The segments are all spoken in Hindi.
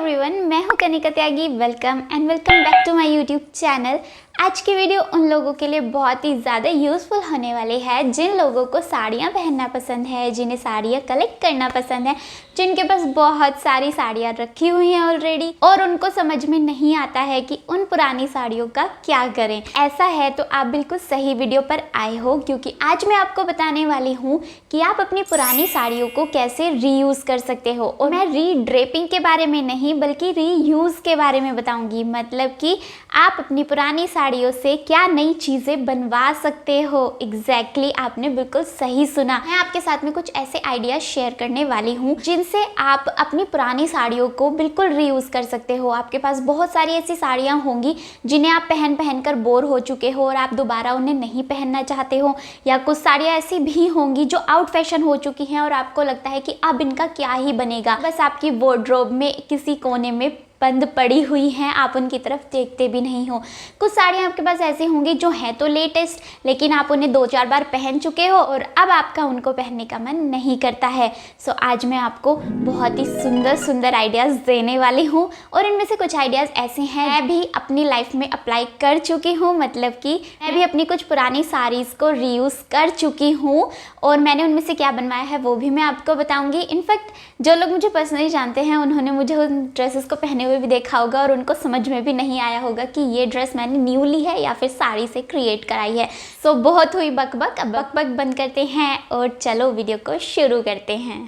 एवरीवन, मैं हूं Kanika Tyagi. Welcome back to my YouTube channel. आज की वीडियो उन लोगों के लिए बहुत ही ज़्यादा यूज़फुल होने वाली है जिन लोगों को साड़ियाँ पहनना पसंद है, जिन्हें साड़ियाँ कलेक्ट करना पसंद है, जिनके पास बहुत सारी साड़ियाँ रखी हुई हैं ऑलरेडी और उनको समझ में नहीं आता है कि उन पुरानी साड़ियों का क्या करें। ऐसा है तो आप बिल्कुल सही वीडियो पर आए हो, क्योंकि आज मैं आपको बताने वाली हूँ कि आप अपनी पुरानी साड़ियों को कैसे रीयूज़ कर सकते हो। और मैं रीड्रेपिंग के बारे में नहीं बल्कि रीयूज़ के बारे में बताऊँगी। मतलब कि आप अपनी पुरानी साड़ियों से क्या नई चीज़ें बनवा सकते हो। एग्जैक्टली आपने बिल्कुल सही सुना। मैं आपके साथ में कुछ ऐसे आइडियाज शेयर करने वाली हूँ जिनसे आप अपनी पुरानी साड़ियों को बिल्कुल रीयूज़ कर सकते हो। आपके पास बहुत सारी ऐसी साड़ियाँ होंगी जिन्हें आप पहन कर बोर हो चुके हो और आप दोबारा उन्हें नहीं पहनना चाहते हो, या कुछ साड़ियाँ ऐसी भी होंगी जो आउट फैशन हो चुकी हैं और आपको लगता है कि अब इनका क्या ही बनेगा, बस आपकी वार्डरोब में किसी कोने में बंद पड़ी हुई हैं, आप उनकी तरफ देखते भी नहीं हो। कुछ साड़ियाँ आपके पास ऐसी होंगी जो हैं तो लेटेस्ट, लेकिन आप उन्हें 2-4 बार पहन चुके हो और अब आपका उनको पहनने का मन नहीं करता है। सो आज मैं आपको बहुत ही सुंदर सुंदर आइडियाज़ देने वाली हूँ और इनमें से कुछ आइडियाज़ ऐसे हैं मैं भी अपनी लाइफ में अप्लाई कर चुकी हूँ। मतलब कि मैं भी अपनी कुछ पुरानी साड़ीज़ को रीयूज़ कर चुकी हूँ और मैंने उनमें से क्या बनवाया है वो भी मैं आपको बताऊँगी। इनफैक्ट जो लोग मुझे पर्सनली जानते हैं उन्होंने मुझे उन ड्रेसेस को पहने भी देखा होगा और उनको समझ में भी नहीं आया होगा कि ये ड्रेस मैंने न्यू ली है या फिर साड़ी से क्रिएट कराई है। सो बहुत हुई बकबक, अब बकबक बंद करते हैं और चलो वीडियो को शुरू करते हैं।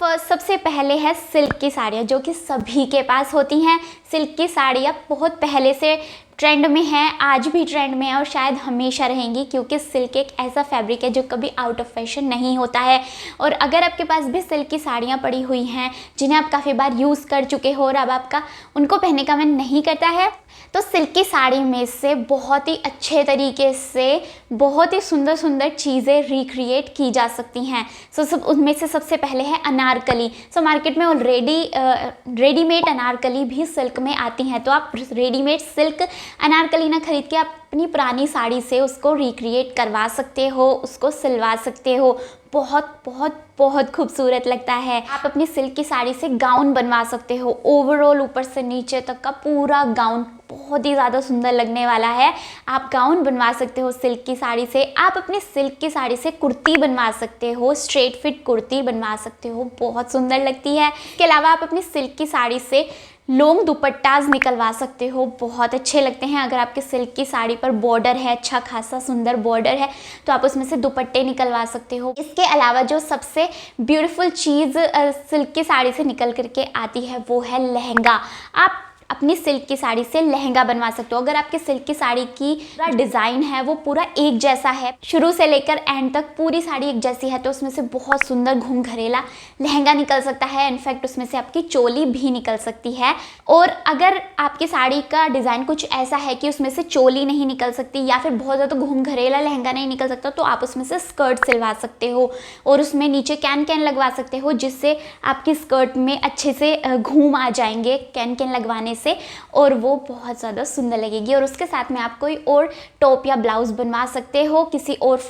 फर्स्ट सबसे पहले है सिल्क की साड़ियाँ, जो कि सभी के पास होती हैं। सिल्क की साड़ियाँ बहुत पहले से ट्रेंड में है, आज भी ट्रेंड में है और शायद हमेशा रहेंगी, क्योंकि सिल्क एक ऐसा फैब्रिक है जो कभी आउट ऑफ फैशन नहीं होता है। और अगर आपके पास भी सिल्क की साड़ियाँ पड़ी हुई हैं जिन्हें आप काफ़ी बार यूज़ कर चुके हो और अब आपका उनको पहनने का मन नहीं करता है, तो सिल्क की साड़ी में से बहुत ही अच्छे तरीके से बहुत ही सुंदर सुंदर चीज़ें रिक्रिएट की जा सकती हैं। सब उनमें से सबसे पहले है अनारकली। मार्केट में ऑलरेडी रेडीमेड अनारकली भी सिल्क में आती हैं, तो आप रेडीमेड सिल्क अनारकली ना खरीद के आप अपनी पुरानी साड़ी से उसको रिक्रिएट करवा सकते हो, उसको सिलवा सकते हो। बहुत बहुत बहुत खूबसूरत लगता है। आप अपनी सिल्क की साड़ी से गाउन बनवा सकते हो। ओवरऑल ऊपर से नीचे तक का पूरा गाउन बहुत ही ज़्यादा सुंदर लगने वाला है। आप गाउन बनवा सकते हो सिल्क की साड़ी से। आप अपनी सिल्क की साड़ी से कुर्ती बनवा सकते हो, स्ट्रेट फिट कुर्ती बनवा सकते हो, बहुत सुंदर लगती है। इसके अलावा आप अपनी सिल्क की साड़ी से लॉन्ग दुपट्टाज निकलवा सकते हो, बहुत अच्छे लगते हैं। अगर आपके सिल्क की साड़ी पर बॉर्डर है, अच्छा खासा सुंदर बॉर्डर है, तो आप उसमें से दुपट्टे निकलवा सकते हो। इसके अलावा जो सबसे ब्यूटीफुल चीज़ सिल्क की साड़ी से निकल करके आती है वो है लहंगा। आप अपनी सिल्क की साड़ी से लहंगा बनवा सकते हो। अगर आपकी सिल्क की साड़ी की पूरा डिज़ाइन है वो पूरा एक जैसा है, शुरू से लेकर एंड तक पूरी साड़ी एक जैसी है, तो उसमें से बहुत सुंदर घूमघरेला लहंगा निकल सकता है। इनफैक्ट उसमें से आपकी चोली भी निकल सकती है। और अगर आपकी साड़ी का डिज़ाइन कुछ ऐसा है कि उसमें से चोली नहीं निकल सकती या फिर बहुत ज़्यादा घूमघरेला लहंगा नहीं निकल सकता, तो आप उसमें से स्कर्ट सिलवा सकते हो और उसमें नीचे कैन कैन लगवा सकते हो, जिससे आपकी स्कर्ट में अच्छे से घूम आ जाएंगे कैन कैन लगवाने से, और वो बहुत ज़्यादा सुंदर लगेगी। और उसके साथ में आप कोई और टॉप या ब्लाउज बनवा सकते हो, किसी और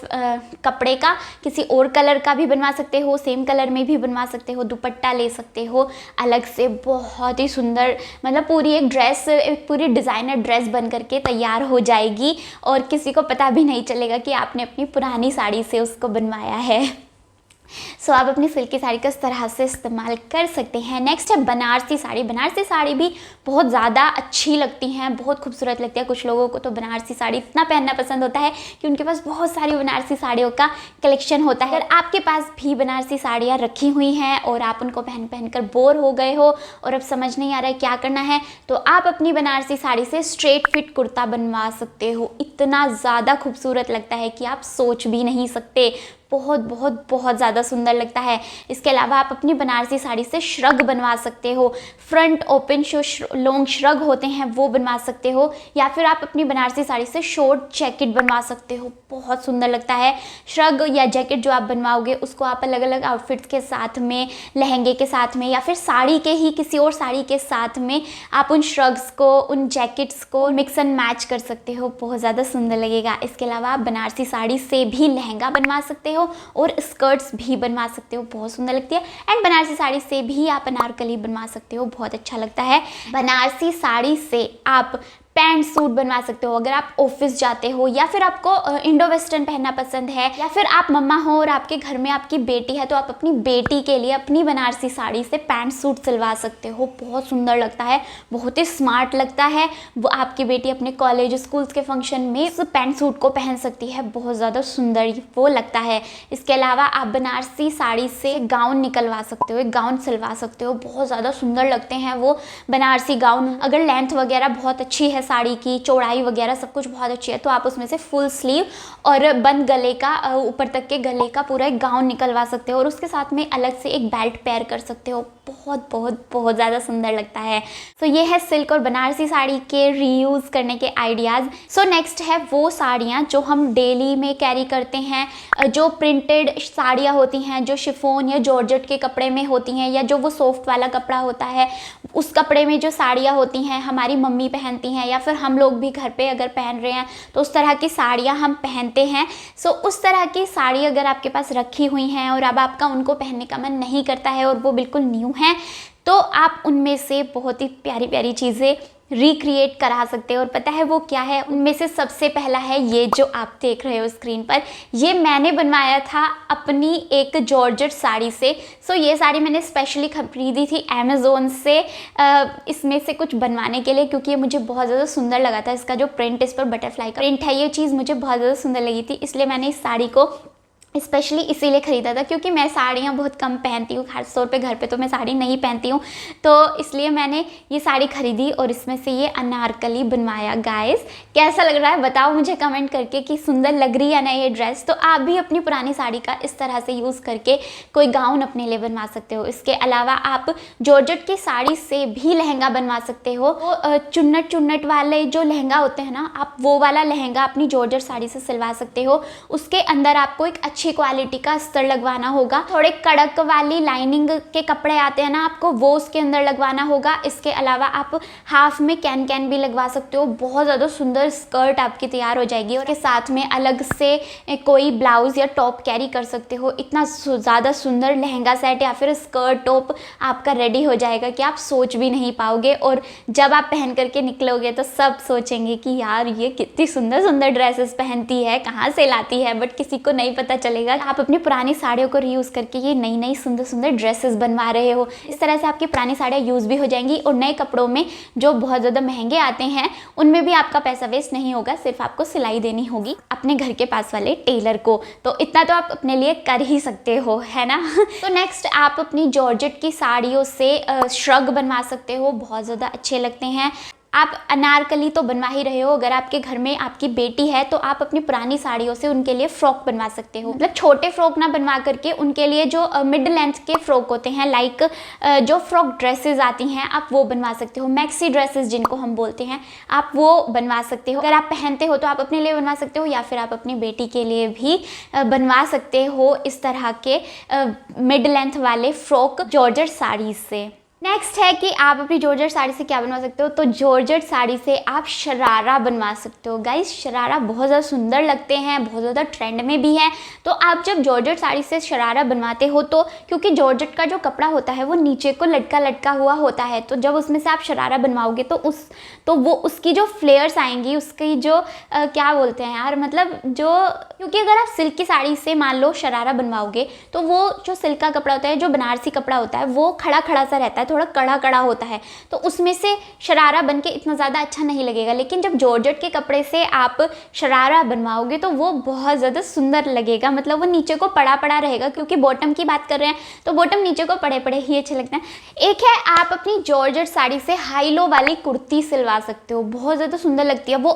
कपड़े का, किसी और कलर का भी बनवा सकते हो, सेम कलर में भी बनवा सकते हो, दुपट्टा ले सकते हो अलग से। बहुत ही सुंदर, मतलब पूरी एक ड्रेस, एक पूरी डिज़ाइनर ड्रेस बन करके तैयार हो जाएगी और किसी को पता भी नहीं चलेगा कि आपने अपनी पुरानी साड़ी से उसको बनवाया है। आप अपनी सिल्क की साड़ी का इस तरह से इस्तेमाल कर सकते हैं। नेक्स्ट है बनारसी साड़ी। बनारसी साड़ी भी बहुत ज़्यादा अच्छी लगती हैं, बहुत खूबसूरत लगती है। कुछ लोगों को तो बनारसी साड़ी इतना पहनना पसंद होता है कि उनके पास बहुत सारी बनारसी साड़ियों का कलेक्शन होता है। अगर आपके पास भी बनारसी साड़ियाँ रखी हुई हैं और आप उनको पहन कर बोर हो गए हो और अब समझ नहीं आ रहा है क्या करना है, तो आप अपनी बनारसी साड़ी से स्ट्रेट फिट कुर्ता बनवा सकते हो। इतना ज़्यादा खूबसूरत लगता है कि आप सोच भी नहीं सकते। बहुत बहुत बहुत ज़्यादा सुंदर लगता है। इसके अलावा आप अपनी बनारसी साड़ी से श्रग बनवा सकते हो। फ्रंट ओपन जो लॉन्ग श्रग होते हैं वो बनवा सकते हो, या फिर आप अपनी बनारसी साड़ी से शॉर्ट जैकेट बनवा सकते हो। बहुत सुंदर लगता है। श्रग या जैकेट जो आप बनवाओगे उसको आप अलग अलग आउटफिट्स के साथ में, लहंगे के साथ में, या फिर साड़ी के ही किसी और साड़ी के साथ में आप उन श्रग्स को, उन जैकेट्स को मिक्स एंड मैच कर सकते हो। बहुत ज़्यादा सुंदर लगेगा। इसके अलावा आप बनारसी साड़ी से भी लहंगा बनवा सकते हो हो और स्कर्ट्स भी बनवा सकते हो, बहुत सुंदर लगती है। एंड बनारसी साड़ी से भी आप अनारकली बनवा सकते हो, बहुत अच्छा लगता है। बनारसी साड़ी से आप पैंट सूट बनवा सकते हो अगर आप ऑफिस जाते हो, या फिर आपको इंडो वेस्टर्न पहनना पसंद है, या फिर आप मम्मा हो और आपके घर में आपकी बेटी है तो आप अपनी बेटी के लिए अपनी बनारसी साड़ी से पैंट सूट सिलवा सकते हो, बहुत सुंदर लगता है, बहुत ही स्मार्ट लगता है। वो आपकी बेटी अपने कॉलेज स्कूल्स के फंक्शन में उस पैंट सूट को पहन सकती है, बहुत ज़्यादा सुंदर वो लगता है। इसके अलावा आप बनारसी साड़ी से गाउन निकलवा सकते हो, एक गाउन सिलवा सकते हो, बहुत ज़्यादा सुंदर लगते हैं वो बनारसी गाउन। अगर लेंथ वगैरह बहुत अच्छी है, साड़ी की चौड़ाई वगैरह सब कुछ बहुत अच्छी है, तो आप उसमें से फुल स्लीव और बंद गले का ऊपर तक के गले का पूरा एक गाउन निकलवा सकते हो और उसके साथ में अलग से एक बेल्ट पेयर कर सकते हो, बहुत बहुत बहुत ज़्यादा सुंदर लगता है। सो ये है सिल्क और बनारसी साड़ी के रीयूज़ करने के आइडियाज़। सो नेक्स्ट है वो साड़ियाँ जो हम डेली में कैरी करते हैं, जो प्रिंटेड साड़ियाँ होती हैं, जो शिफॉन या जॉर्जेट के कपड़े में होती हैं, या जो वो सॉफ्ट वाला कपड़ा होता है उस कपड़े में जो साड़ियाँ होती हैं हमारी मम्मी पहनती हैं, या फिर हम लोग भी घर पे अगर पहन रहे हैं तो उस तरह की साड़ियाँ हम पहनते हैं। सो उस तरह की साड़ी अगर आपके पास रखी हुई हैं और अब आपका उनको पहनने का मन नहीं करता है और वो बिल्कुल न्यू हैं, तो आप उनमें से बहुत ही प्यारी प्यारी चीज़ें रिक्रिएट करा सकते हो। और पता है वो क्या है? उनमें से सबसे पहला है ये जो आप देख रहे हो स्क्रीन पर, ये मैंने बनवाया था अपनी एक जॉर्जेट साड़ी से। सो ये साड़ी मैंने स्पेशली खरीदी थी अमेज़ोन से इसमें से कुछ बनवाने के लिए, क्योंकि ये मुझे बहुत ज़्यादा सुंदर लगा था। इसका जो प्रिंट, इस पर बटरफ्लाई का प्रिंट है, ये चीज़ मुझे बहुत ज़्यादा सुंदर लगी थी, इसलिए मैंने इस साड़ी को स्पेशली इसीलिए ख़रीदा था, क्योंकि मैं साड़ियाँ बहुत कम पहनती हूँ, खास तौर पे घर पे तो मैं साड़ी नहीं पहनती हूँ, तो इसलिए मैंने ये साड़ी ख़रीदी और इसमें से ये अनारकली बनवाया। गाइस कैसा लग रहा है बताओ मुझे कमेंट करके कि सुंदर लग रही है ना ये ड्रेस। तो आप भी अपनी पुरानी साड़ी का इस तरह से यूज़ करके कोई गाउन अपने लिए बनवा सकते हो। इसके अलावा आप जॉर्जेट की साड़ी से भी लहंगा बनवा सकते हो। वो चुन्नट चुन्नट वाले जो लहंगा होते हैं ना, आप वो वाला लहंगा अपनी जॉर्जेट साड़ी से सिलवा सकते हो। उसके अंदर आपको एक अच्छी क्वालिटी का अस्तर लगवाना होगा, थोड़े कड़क वाली लाइनिंग के कपड़े आते हैं ना, आपको वो उसके अंदर लगवाना होगा। इसके अलावा आप हाफ में कैन भी लगवा सकते हो, बहुत ज़्यादा सुंदर स्कर्ट आपकी तैयार हो जाएगी। और इसके साथ में अलग से कोई ब्लाउज या टॉप कैरी कर सकते हो। इतना ज़्यादा सुंदर लहंगा सेट या फिर स्कर्ट टॉप आपका रेडी हो जाएगा कि आप सोच भी नहीं पाओगे। और जब आप पहन करके निकलोगे तो सब सोचेंगे कि यार ये कितनी सुंदर सुंदर ड्रेसेस पहनती है, कहाँ से लाती है, बट किसी को नहीं पता चलेगा। आप अपनी पुरानी साड़ियों को रीयूज़ करके ये नई नई सुंदर सुंदर ड्रेसेस बनवा रहे हो। इस तरह से आपकी पुरानी साड़ियाँ यूज़ भी हो जाएंगी और नए कपड़ों में जो बहुत ज़्यादा महंगे आते हैं उनमें भी आपका पैसा वेस्ट नहीं होगा, सिर्फ आपको सिलाई देनी होगी अपने घर के पास वाले टेलर को। तो इतना तो आप अपने लिए कर ही सकते हो, है ना। तो नेक्स्ट आप अपनी जॉर्जेट की साड़ियों से श्रग बनवा सकते हो, बहुत ज़्यादा अच्छे लगते हैं। आप अनारकली तो बनवा ही रहे हो, अगर आपके घर में आपकी बेटी है तो आप अपनी पुरानी साड़ियों से उनके लिए फ्रॉक बनवा सकते हो। मतलब छोटे फ्रॉक ना बनवा करके उनके लिए जो मिड लेंथ के फ्रॉक होते हैं, लाइक जो फ्रॉक ड्रेसेस आती हैं, आप वो बनवा सकते हो। मैक्सी ड्रेसेस जिनको हम बोलते हैं, आप वो बनवा सकते हो। अगर आप पहनते हो तो आप अपने लिए बनवा सकते हो, या फिर आप अपनी बेटी के लिए भी बनवा सकते हो इस तरह के मिड लेंथ वाले फ्रॉक जॉर्जेट साड़ी से। नेक्स्ट है कि आप अपनी जॉर्जेट साड़ी से क्या बनवा सकते हो। तो जॉर्जेट साड़ी से आप शरारा बनवा सकते हो। गाइस शरारा बहुत ज़्यादा सुंदर लगते हैं, बहुत ज़्यादा ट्रेंड में भी है। तो आप जब जॉर्जेट साड़ी से शरारा बनवाते हो तो क्योंकि जॉर्जेट का जो कपड़ा होता है वो नीचे को लटका लटका हुआ होता है, तो जब उसमें से आप शरारा बनवाओगे तो वो उसकी जो फ्लेयर्स आएंगी, उसकी जो क्या बोलते हैं यार, मतलब जो, क्योंकि अगर आप सिल्क की साड़ी से मान लो शरारा बनवाओगे तो वो जो सिल्क का कपड़ा होता है, जो बनारसी कपड़ा होता है, वो खड़ा खड़ा सा रहता है, थोड़ा कड़ा कड़ा होता है, तो उसमें से शरारा बन के इतना ज़्यादा अच्छा नहीं लगेगा। लेकिन जब जॉर्जेट के कपड़े से आप शरारा बनवाओगे तो वो बहुत ज़्यादा सुंदर लगेगा, मतलब वो नीचे को पड़ा पड़ा रहेगा। क्योंकि बॉटम की बात कर रहे हैं तो बॉटम नीचे को पड़े पड़े ही अच्छे लगते हैं। एक है आप अपनी जॉर्जेट साड़ी से हाई लो वाली कुर्ती सिलवा सकते हो, बहुत ज़्यादा सुंदर लगती है। वो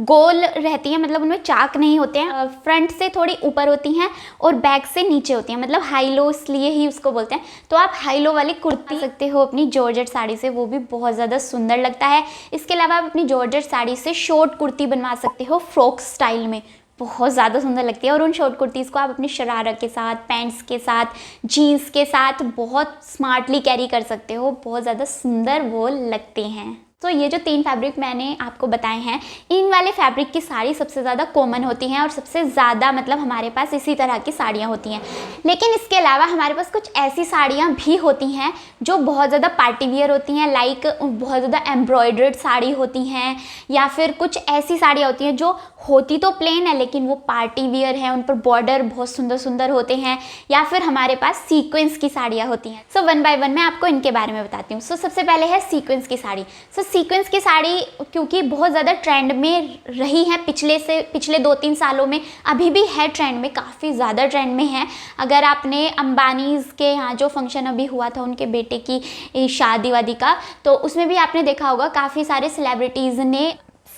गोल रहती है, मतलब उनमें चाक नहीं होते हैं, फ्रंट से थोड़ी ऊपर होती हैं और बैक से नीचे होती हैं, मतलब हाई लो इसलिए ही उसको बोलते हैं। तो आप हाई लो वाली कुर्ती सकते हो अपनी जॉर्जेट साड़ी से, वो भी बहुत ज़्यादा सुंदर लगता है। इसके अलावा आप अपनी जॉर्जेट साड़ी से शॉर्ट कुर्ती बनवा सकते हो फ्रॉक स्टाइल में, बहुत ज़्यादा सुंदर लगती है। और उन शॉर्ट कुर्तीज़ को आप अपनी शरारा के साथ, पैंट्स के साथ, जीन्स के साथ बहुत स्मार्टली कैरी कर सकते हो, बहुत ज़्यादा सुंदर वो लगते हैं। तो ये जो 3 फैब्रिक मैंने आपको बताए हैं, इन वाले फैब्रिक की साड़ी सबसे ज़्यादा कॉमन होती हैं और सबसे ज़्यादा मतलब हमारे पास इसी तरह की साड़ियाँ होती हैं। लेकिन इसके अलावा हमारे पास कुछ ऐसी साड़ियाँ भी होती हैं जो बहुत ज़्यादा पार्टी वियर होती हैं, लाइक बहुत ज़्यादा एम्ब्रॉयडर्ड साड़ी होती हैं, या फिर कुछ ऐसी साड़ियाँ होती हैं जो होती तो प्लेन है लेकिन वो पार्टी वियर है, उन पर बॉर्डर बहुत सुंदर सुंदर होते हैं, या फिर हमारे पास सीक्वेंस की साड़ियाँ होती हैं। सो 1 बाय 1 मैं आपको इनके बारे में बताती हूँ। सो सबसे पहले है सीक्वेंस की साड़ी। सीक्वेंस की साड़ी क्योंकि बहुत ज़्यादा ट्रेंड में रही है पिछले 2-3 सालों में, अभी भी है ट्रेंड में, काफ़ी ज़्यादा ट्रेंड में है। अगर आपने अंबानीज़ के यहाँ जो फंक्शन अभी हुआ था उनके बेटे की शादी वादी का, तो उसमें भी आपने देखा होगा काफ़ी सारे सेलिब्रिटीज़ ने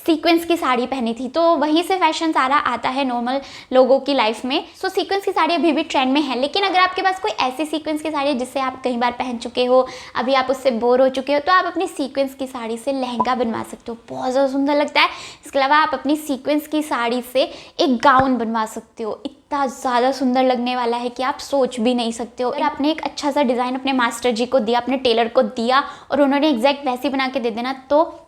सीक्वेंस की साड़ी पहनी थी। तो वहीं से फैशन सारा आता है नॉर्मल लोगों की लाइफ में। सो सीक्वेंस की साड़ी अभी भी ट्रेंड में है। लेकिन अगर आपके पास कोई ऐसी सीक्वेंस की साड़ी है जिससे आप कई बार पहन चुके हो, अभी आप उससे बोर हो चुके हो, तो आप अपनी सीक्वेंस की साड़ी से लहंगा बनवा सकते हो, बहुत ज़्यादा सुंदर लगता है। इसके अलावा आप अपनी सीक्वेंस की साड़ी से एक गाउन बनवा सकते हो, इतना ज़्यादा सुंदर लगने वाला है कि आप सोच भी नहीं सकते हो। अगर आपने एक अच्छा सा डिज़ाइन अपने मास्टर जी को दिया, अपने टेलर को दिया और उन्होंने एग्जैक्ट वैसी बना के दे देना, तो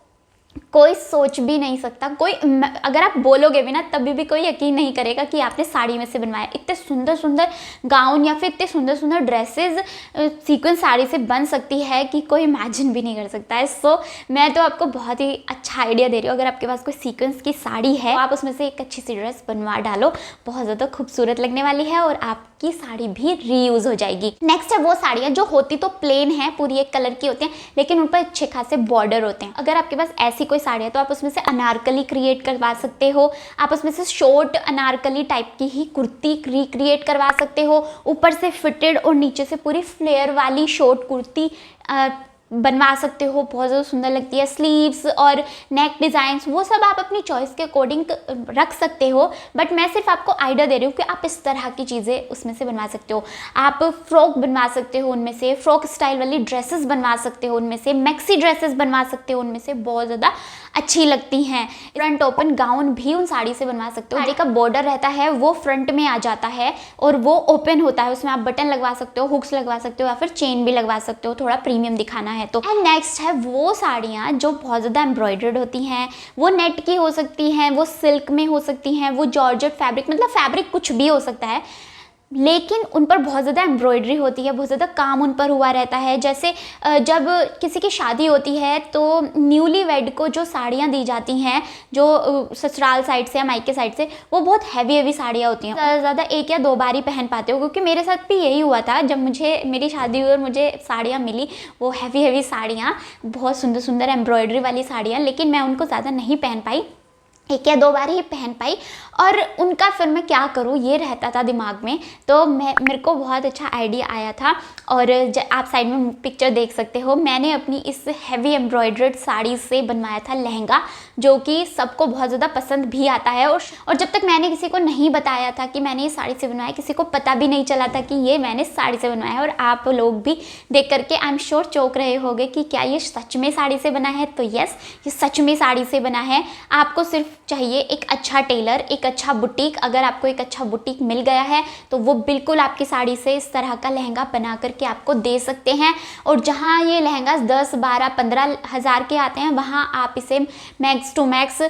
कोई सोच भी नहीं सकता, कोई अगर आप बोलोगे भी ना तभी भी कोई यकीन नहीं करेगा कि आपने साड़ी में से बनवाया। इतने सुंदर सुंदर गाउन या फिर इतने सुंदर सुंदर ड्रेसेस सीक्वेंस साड़ी से बन सकती है कि कोई इमेजिन भी नहीं कर सकता है। सो मैं तो आपको बहुत ही अच्छा आइडिया दे रही हूँ। अगर आपके पास कोई सीक्वेंस की साड़ी है तो आप उसमें से एक अच्छी सी ड्रेस बनवा डालो, बहुत ज़्यादा खूबसूरत लगने वाली है और आपकी साड़ी भी रीयूज़ हो जाएगी। नेक्स्ट है वो साड़ियाँ जो होती तो प्लेन है, पूरी एक कलर की होती हैं, लेकिन उन पर अच्छे खासे बॉर्डर होते हैं। अगर आपके पास ऐसी कोई साड़ी है तो आप उसमें से अनारकली क्रिएट करवा सकते हो, आप उसमें से शॉर्ट अनारकली टाइप की ही कुर्ती रिक्रिएट करवा सकते हो, ऊपर से फिटेड और नीचे से पूरी फ्लेयर वाली शॉर्ट कुर्ती बनवा सकते हो, बहुत ज़्यादा सुंदर लगती है। स्लीव्स और नेक डिज़ाइंस वो सब आप अपनी चॉइस के अकॉर्डिंग रख सकते हो, बट मैं सिर्फ आपको आइडिया दे रही हूँ कि आप इस तरह की चीज़ें उसमें से बनवा सकते हो। आप फ्रॉक बनवा सकते हो, उनमें से फ्रॉक स्टाइल वाली ड्रेसेस बनवा सकते हो, उनमें से मैक्सी ड्रेसेस बनवा सकते हो, उनमें से बहुत ज़्यादा अच्छी लगती हैं। फ्रंट ओपन गाउन भी उन साड़ी से बनवा सकते हो। साड़ी का बॉर्डर रहता है वो फ्रंट में आ जाता है और वो ओपन होता है, उसमें आप बटन लगवा सकते हो, हुक्स लगवा सकते हो या फिर चेन भी लगवा सकते हो, थोड़ा प्रीमियम दिखाना है तो। एंड नेक्स्ट है वो साड़ियाँ जो बहुत ज़्यादा एम्ब्रॉयडर्ड होती हैं, वो नेट की हो सकती हैं, वो सिल्क में हो सकती हैं, वो जॉर्जेट फैब्रिक, मतलब फैब्रिक कुछ भी हो सकता है, लेकिन उन पर बहुत ज़्यादा एम्ब्रॉयडरी होती है, बहुत ज़्यादा काम उन पर हुआ रहता है। जैसे जब किसी की शादी होती है तो न्यूली वेड को जो साड़ियाँ दी जाती हैं, जो ससुराल साइड से या मायके साइड से, वो बहुत हैवी साड़ियाँ होती हैं, ज़्यादा 1 या 2 बार ही पहन पाते हो। क्योंकि मेरे साथ भी यही हुआ था, जब मेरी शादी हुई और मुझे साड़ियाँ मिली, वो हैवी साड़ियाँ, बहुत सुंदर सुंदर एम्ब्रॉयडरी वाली साड़ियाँ, लेकिन मैं उनको ज़्यादा नहीं पहन पाई, 1 या 2 बार ही पहन पाई। और उनका फिर मैं क्या करूँ ये रहता था दिमाग में। तो मेरे को बहुत अच्छा आइडिया आया था, और आप साइड में पिक्चर देख सकते हो, मैंने अपनी इस हैवी एम्ब्रॉयडर्ड साड़ी से बनवाया था लहंगा, जो कि सबको बहुत ज़्यादा पसंद भी आता है। और जब तक मैंने किसी को नहीं बताया था कि मैंने ये साड़ी से बनवाया, किसी को पता भी नहीं चला था कि ये मैंने साड़ी से बनवाया है। और आप लोग भी देख करके आई एम श्योर चौंक रहे होंगे कि क्या ये सच में साड़ी से बना है। तो यस, ये सच में साड़ी से बना है। आपको सिर्फ चाहिए एक अच्छा टेलर, एक अच्छा बुटीक। अगर आपको एक अच्छा बुटीक मिल गया है तो वो बिल्कुल आपकी साड़ी से इस तरह का लहंगा बना करके आपको दे सकते हैं। और जहाँ ये लहंगा 10, 12, 15 हज़ार के आते हैं, वहाँ आप इसे मैक्स टू मैक्स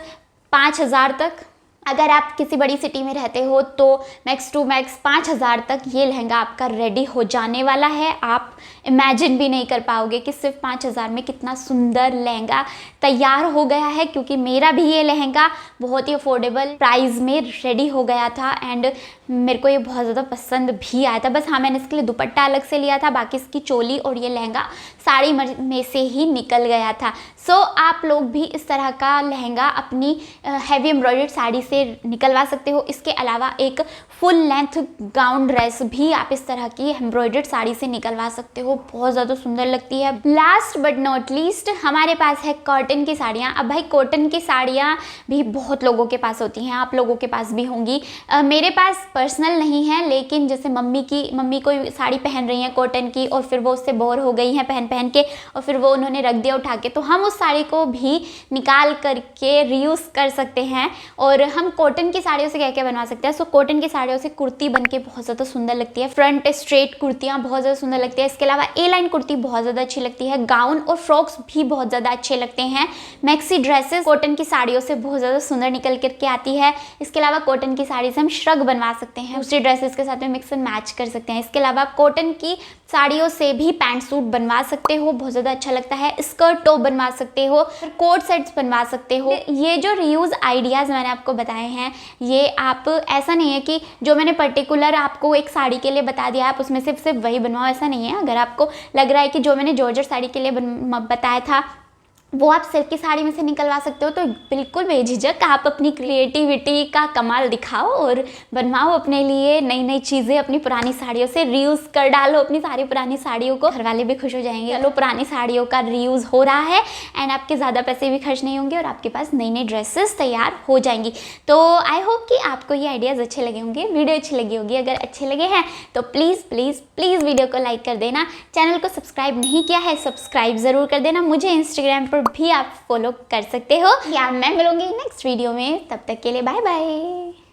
5,000 तक, अगर आप किसी बड़ी सिटी में रहते हो तो मैक्स टू मैक्स 5,000 तक ये लहंगा आपका रेडी हो जाने वाला है। आप इमेजिन भी नहीं कर पाओगे कि सिर्फ 5,000 में कितना सुंदर लहंगा तैयार हो गया है। क्योंकि मेरा भी ये लहंगा बहुत ही अफोर्डेबल प्राइस में रेडी हो गया था एंड मेरे को ये बहुत ज़्यादा पसंद भी आया था। बस हाँ, मैंने इसके लिए दुपट्टा अलग से लिया था, बाकी इसकी चोली और ये लहंगा साड़ी में से ही निकल गया था। सो आप लोग भी इस तरह का लहंगा अपनी हैवी एम्ब्रॉयडर्ड साड़ी से निकलवा सकते हो। इसके अलावा एक फुल लेंथ गाउन ड्रेस भी आप इस तरह की एम्ब्रॉयडर्ड साड़ी से निकलवा सकते हो, बहुत ज़्यादा सुंदर लगती है। लास्ट बट नॉट लीस्ट हमारे पास है कॉटन की साड़ियाँ। अब भाई कॉटन की साड़ियाँ भी बहुत लोगों के पास होती हैं, आप लोगों के पास भी होंगी। मेरे पास पर्सनल नहीं है, लेकिन जैसे मम्मी कोई साड़ी पहन रही हैं कॉटन की और फिर वो उससे बोर हो गई हैं पहन के और फिर वो उन्होंने रख दिया उठा के, तो हम उस साड़ी को भी निकाल करके रीयूज़ कर सकते हैं। और हम कॉटन की साड़ियों से क्या क्या बनवा सकते हैं। सो कॉटन की साड़ी साड़ियों से कुर्ती बन के बहुत ज़्यादा सुंदर लगती है। फ्रंट स्ट्रेट कुर्तियाँ बहुत ज़्यादा सुंदर लगती है। इसके अलावा ए लाइन कुर्ती बहुत ज़्यादा अच्छी लगती है। गाउन और फ्रॉक्स भी बहुत ज़्यादा अच्छे लगते हैं। मैक्सी ड्रेसेस कॉटन की साड़ियों से बहुत ज़्यादा सुंदर निकल करके आती है। इसके अलावा कॉटन की साड़ी से हम श्रग बनवा सकते हैं, दूसरी ड्रेसेस के साथ में मिक्स एंड मैच कर सकते हैं। इसके अलावा कॉटन की साड़ियों से भी पैंट सूट बनवा सकते हो, बहुत ज़्यादा अच्छा लगता है। स्कर्ट टॉप बनवा सकते हो, कोट सेट्स बनवा सकते हो। ये जो रीयूज़ आइडियाज़ मैंने आपको बताए हैं, ये आप ऐसा नहीं है कि जो मैंने पर्टिकुलर आपको एक साड़ी के लिए बता दिया आप उसमें से सिर्फ वही बनवाओ, ऐसा नहीं है। अगर आपको लग रहा है कि जो मैंने जॉर्जेट साड़ी के लिए बताया था वो आप सिल्क की साड़ी में से निकलवा सकते हो, तो बिल्कुल बेझिझक आप अपनी क्रिएटिविटी का कमाल दिखाओ और बनवाओ अपने लिए नई नई चीज़ें। अपनी पुरानी साड़ियों से रीयूज़ कर डालो अपनी सारी पुरानी साड़ियों को, घर वाले भी खुश हो जाएंगे। चलो पुरानी साड़ियों का रीयूज़ हो रहा है एंड आपके ज़्यादा पैसे भी खर्च नहीं होंगे और आपके पास नई नई ड्रेसेस तैयार हो जाएंगी। तो आई होप कि आपको ये आइडियाज़ अच्छे लगे होंगे, वीडियो अच्छी लगी होगी। अगर अच्छे लगे हैं तो प्लीज़ प्लीज़ प्लीज़ वीडियो को लाइक कर देना। चैनल को सब्सक्राइब नहीं किया है सब्सक्राइब ज़रूर कर देना। मुझे इंस्टाग्राम पर भी आप फॉलो कर सकते हो। या मैं मिलूंगी नेक्स्ट वीडियो में, तब तक के लिए बाय बाय।